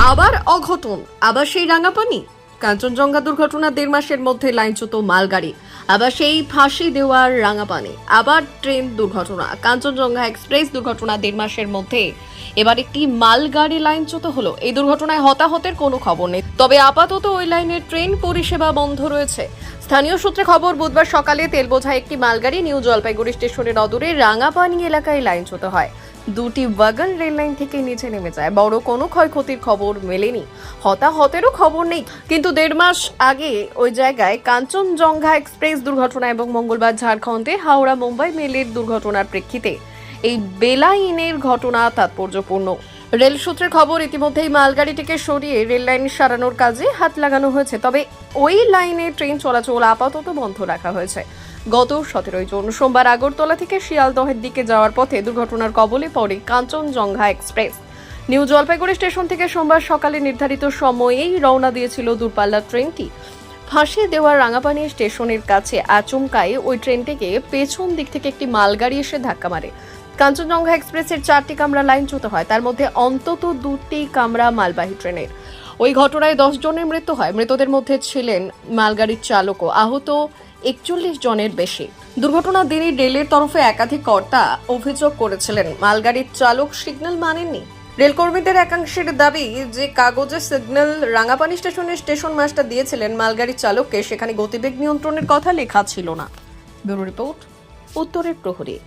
আবার অঘটন, আবার সেই রাঙাপানি। কাঞ্চনজঙ্ঘা দুর্ঘটনা 1.5 মাসের মধ্যে লাইনচ্যুত মালগাড়ি, আবার সেই ফাঁসি দেওয়ার রাঙাপানি, আবার ট্রেন দুর্ঘটনা। কাঞ্চনজঙ্ঘা এক্সপ্রেস দুর্ঘটনা 1.5 মাসের মধ্যে এবার একটি মালগাড়ি লাইনচ্যুত হলো। এই দুর্ঘটনায় হতাহতের কোনো খবর নেই, তবে আপাতত ওই লাইনের ট্রেন পরিষেবা বন্ধ রয়েছে। স্থানীয় সূত্রে খবর, বুধবার সকালে তেল বোঝাই একটি মালগাড়ি নিউ জলপাইগুড়ি স্টেশনের অদূরে রাঙাপানি এলাকায় লাইনচ্যুত হয়। দুটি ওয়াগন রেল লাইন থেকে নিচে নেমে যায়। বড় কোনো ক্ষয়ক্ষতির খবর মেলেনি, হতাহতেরও খবর নেই। কিন্তু 1.5 মাস আগে ওই জায়গায় কাঞ্চনজঙ্ঘা এক্সপ্রেস দুর্ঘটনা এবং মঙ্গলবার ঝাড়খণ্ডে হাওড়া মুম্বাই মেলের দুর্ঘটনার প্রেক্ষিতে এই বেলাইনের ঘটনা তাৎপর্যপূর্ণ। রেল সূত্রের খবর, ইতিমধ্যেই মালগাড়িটিকে সরিয়ে রেল লাইন সারানোর কাজে হাত লাগানো হয়েছে, তবে ওই লাইনে ট্রেন চলাচল আপাতত বন্ধ রাখা হয়েছে। গত 17 জুন সোমবার আগরতলা থেকে শিয়ালদহের দিকে যাওয়ার পথে দুর্ঘটনার কবলে পড়ে Kanchenjunga express. New Jalpaiguri station থেকে সোমবার সকালে নির্ধারিত সময়েই রওনা দিয়েছিল দূরপাল্লার ট্রেনটি। ফাঁসি দেওয়ার রাঙাপানি স্টেশনের কাছে আচমকায় ওই ট্রেনটিকে পেছন দিক থেকে একটি মালগাড়ি এসে ধাক্কা মারে। কাঞ্চনজঙ্ঘা এক্সপ্রেসের 4টি কামরা লাইনচ্যুত হয়, তার মধ্যে অন্তত 2টি কামরা মালবাহী ট্রেনের। ওই ঘটনায় 10 জনের মৃত্যু হয়। মৃতদের মধ্যে ছিলেন মালগাড়ির চালকও, আহত 41 জনের বেশি। দুর্ঘটনার দিনই রেলের তরফে একাধিক কর্তা অভিযোগ করেছিলেন মালগাড়ির চালক সিগন্যাল মানেননি। রেলকর্মীদের একাংশের দাবি যে কাগজে সিগন্যাল রাঙাপানি স্টেশনের স্টেশন মাস্টার দিয়েছিলেন, মালগাড়ির চালককে সেখানে গতিবেগ নিয়ন্ত্রণের কথা লেখা ছিল না। ব্যুরো রিপোর্ট, উত্তরের প্রহরী।